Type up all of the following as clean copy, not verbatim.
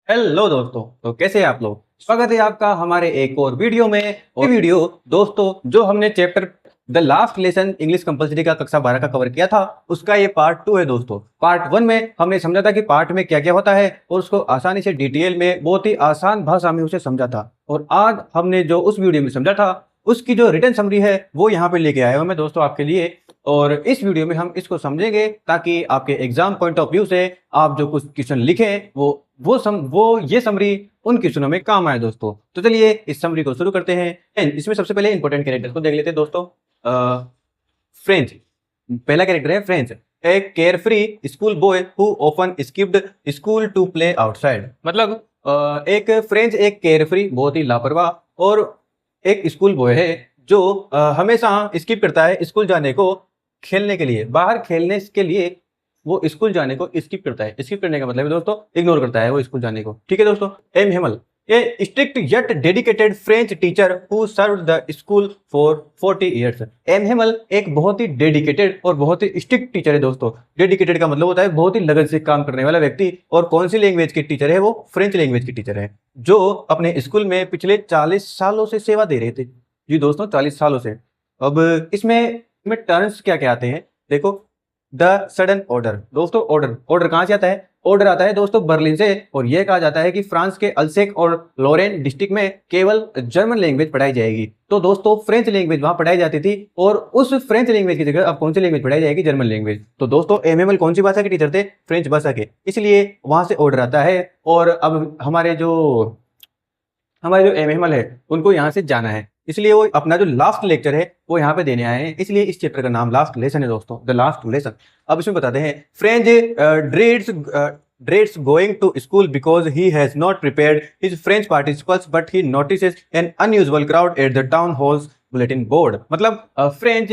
Hello दोस्तों। तो कैसे हैं आप लोग। स्वागत है आपका हमारे एक और वीडियो में। और वीडियो दोस्तों जो हमने chapter the last lesson English compulsory का कक्षा 12 का कवर किया था उसका ये पार्ट 2 है दोस्तों। पार्ट 1 में हमने समझा था कि पार्ट में क्या क्या होता है और उसको आसानी से डिटेल में बहुत ही आसान भाषा में उसे समझा था। और आज हमने जो उस वीडियो में समझा था उसकी जो रिटन समरी है वो यहाँ पे लेके आया हूँ मैं दोस्तों आपके लिए। और इस वीडियो में हम इसको समझेंगे ताकि आपके एग्जाम पॉइंट ऑफ व्यू से आप जो कुछ क्वेश्चन लिखें वो ये समरी उन क्वेश्चनों में काम आए दोस्तों। तो चलिए इस समरी को शुरू करते हैं। इसमें सबसे पहले इंपॉर्टेंट कैरेक्टर्स को देख लेते हैं दोस्तों। फ्रेंच, पहला कैरेक्टर है Franz, a carefree school boy who often skipped school to play outside. मतलब एक फ्रेंच एक केयरफ्री बहुत ही लापरवाह और एक स्कूल बॉय है जो हमेशा स्किप करता है स्कूल जाने को, खेलने के लिए, बाहर खेलने के लिए वो स्कूल जाने को स्किप करता है। स्किप करने का मतलब है दोस्तों इग्नोर करता है वो स्कूल जाने को। ठीक है दोस्तों। M Hamel, a strict yet dedicated French teacher who served the school for 40 years. M Hamel एक बहुत ही डेडिकेटेड और बहुत ही स्ट्रिक्ट टीचर है दोस्तों। डेडिकेटेड का मतलब होता है बहुत ही लगन से काम करने वाला व्यक्ति। और कौन सी लैंग्वेज की टीचर है? वो फ्रेंच लैंग्वेज की टीचर है जो अपने स्कूल में पिछले 40 सालों से सेवा दे रहे थे। जी दोस्तों 40 सालों से। अब इसमें टर्म्स क्या क्या आते हैं देखो। द सडन ऑर्डर, दोस्तों ऑर्डर कहां से आता है? ऑर्डर आता है दोस्तों बर्लिन से। और यह कहा जाता है कि फ्रांस के अल्सेक और लोरेन डिस्ट्रिक्ट में केवल जर्मन लैंग्वेज पढ़ाई जाएगी। तो दोस्तों फ्रेंच लैंग्वेज वहां पढ़ाई जाती थी और उस फ्रेंच लैंग्वेज की जगह अब कौन सी लैंग्वेज पढ़ाई जाएगी? German language. तो दोस्तों एमएमएल कौन सी भाषा के टीचर थे? फ्रेंच भाषा के। इसलिए वहां से ऑर्डर आता है। और अब हमारे जो एमएमएल है उनको यहाँ से जाना है, इसलिए वो अपना जो लास्ट लेक्चर है वो यहाँ पे देने आए हैं। इसलिए इस चैप्टर का नाम लास्ट लेसन है दोस्तों, द लास्ट लेसन। अब इसमें बताते हैं French dreads going to school because he has not prepared his French participles but he notices an unusual crowd at the town hall's bulletin board. मतलब French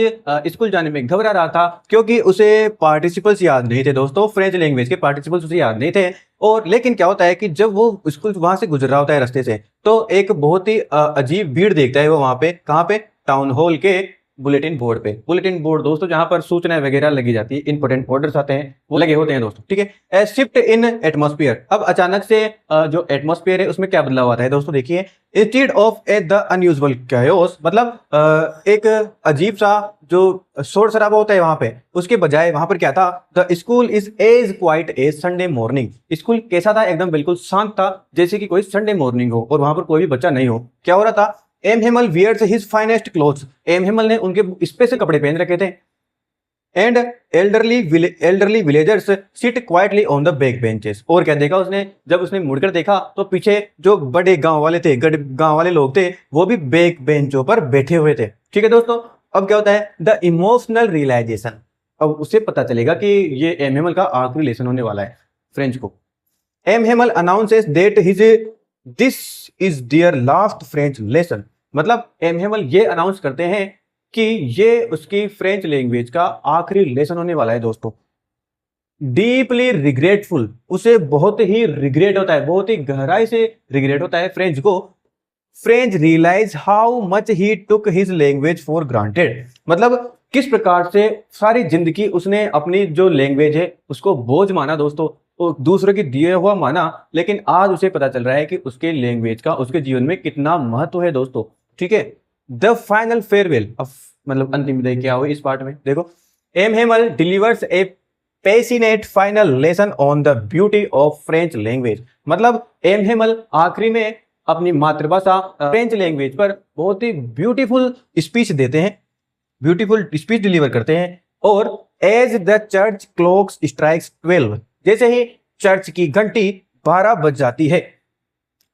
school जाने में घबरा रहा था क्योंकि उसे पार्टिसिपल्स याद नहीं थे दोस्तों। फ्रेंच लैंग्वेज के पार्टिसिपल्स उसे याद नहीं थे। और लेकिन क्या होता है कि जब वो स्कूल वहां से गुजर रहा होता है रास्ते से तो एक बहुत ही अजीब भीड़ देखता है वो वहां पे। कहाँ पे? टाउन हॉल के बुलेटिन बोर्ड पे। बुलेटिन बोर्ड दोस्तों जहां पर सूचनाएं वगैरह लगी जाती है, इंपोर्टेंट ऑर्डर्स आते हैं वो लगे होते हैं दोस्तों। ठीक है। शिफ्ट इन एटमॉस्फेयर, अब अचानक से जो एटमॉस्फेयर है उसमें क्या बदलाव आता है दोस्तों देखिए। Instead of A the unusual chaos, मतलब एक अजीब सा जो शोर शराबा होता है वहां पे, उसके बजाय वहां पर क्या था? The school is as quiet as Sunday morning. School कैसा था? एकदम बिल्कुल शांत था जैसे कि कोई संडे मॉर्निंग हो और वहां पर कोई भी बच्चा नहीं हो। क्या हो रहा था? M Hamel wears his finest clothes, M Hamel ने उनके स्पेशल कपड़े पहन रखे थे। And elderly villagers sit quietly on the back benches. और क्या देखा उसने? जब उसने मुड़कर देखा तो पीछे जो बड़े गांव वाले थे, गांव वाले लोग थे, वो भी बैक बेंचों पर बैठे हुए थे। ठीक है दोस्तों। अब क्या होता है? द इमोशनल रियलाइजेशन, अब उसे पता चलेगा कि ये एम हेमल का आखिरी लेसन होने वाला है फ्रेंच को। M Hamel announces that his this is their last French lesson. मतलब एम हेमल ये अनाउंस करते हैं कि ये उसकी फ्रेंच लैंग्वेज का आखिरी लेसन होने वाला है दोस्तों। डीपली रिग्रेटफुल, उसे बहुत ही रिग्रेट होता है, बहुत ही गहराई से रिग्रेट होता है फ्रेंच को। Franz realise how much he took his language for granted, मतलब किस प्रकार से सारी जिंदगी उसने अपनी जो लैंग्वेज है उसको बोझ माना दोस्तों, तो दूसरों की दिए हुआ माना। लेकिन आज उसे पता चल रहा है कि उसके लैंग्वेज का उसके जीवन में कितना महत्व है दोस्तों। ठीक है। द फाइनल फेयरवेल, अब मतलब अंतिम विदाई क्या हुई इस पार्ट में देखो। M Hamel delivers a passionate final lesson on the beauty of French language. मतलब एम हेमल आखिरी में अपनी मातृभाषा फ्रेंच लैंग्वेज पर बहुत ही ब्यूटीफुल स्पीच देते हैं, ब्यूटीफुल स्पीच डिलीवर करते हैं। और as the church clocks strikes 12, जैसे ही चर्च की घंटी 12 बज जाती है,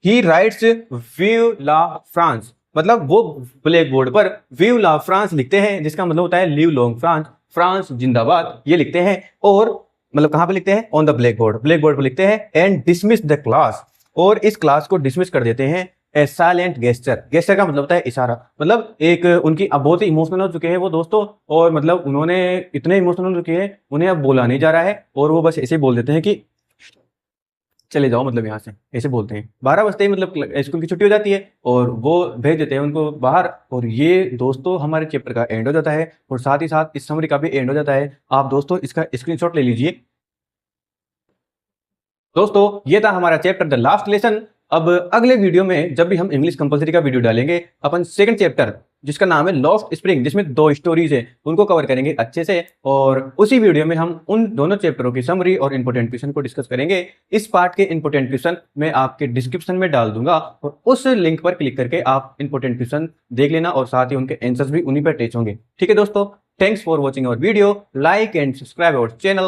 he writes vive la France, मतलब वो ब्लैक बोर्ड पर व्यू ला फ्रांस लिखते हैं जिसका मतलब होता है लिव लॉन्ग फ्रांस, फ्रांस जिंदाबाद, ये लिखते हैं। और मतलब कहां पे लिखते हैं? On the black board, black board पर लिखते हैं। एंड डिसमिस द क्लास, और इस क्लास को डिसमिस कर देते हैं। ए साइलेंट गेस्चर, गेस्चर का मतलब होता है इशारा। मतलब एक उनकी अब बहुत ही इमोशनल हो चुके हैं वो दोस्तों, और मतलब उन्होंने इतने इमोशनल हो चुके हैं उन्हें अब बोला नहीं जा रहा है और वो बस ऐसे बोल देते हैं कि चले जाओ, मतलब यहाँ से ऐसे बोलते हैं। 12 बजते ही मतलब स्कूल की छुट्टी हो जाती है और वो भेज देते हैं उनको बाहर। और ये दोस्तों हमारे चैप्टर का एंड हो जाता है और साथ ही साथ इस समरी का भी एंड हो जाता है। आप दोस्तों इसका स्क्रीनशॉट ले लीजिए दोस्तों ये था हमारा चैप्टर द लास्ट लेसन। अब अगले वीडियो में जब भी हम इंग्लिश कंपलसरी का वीडियो डालेंगे, अपन सेकंड चैप्टर जिसका नाम है लॉस्ट स्प्रिंग, जिसमें 2 स्टोरीज है, उनको कवर करेंगे अच्छे से। और उसी वीडियो में हम उन दोनों चैप्टरों की समरी और इंपोर्टेंट क्वेश्चन को डिस्कस करेंगे। इस पार्ट के इंपोर्टेंट क्वेश्चन मैं आपके डिस्क्रिप्शन में डाल दूंगा और उस लिंक पर क्लिक करके आप इंपोर्टेंट क्वेश्चन देख लेना और साथ ही उनके आंसर्स भी उन्हीं पर अटैच होंगे। ठीक है दोस्तों, thanks for watching our video, like and subscribe our channel.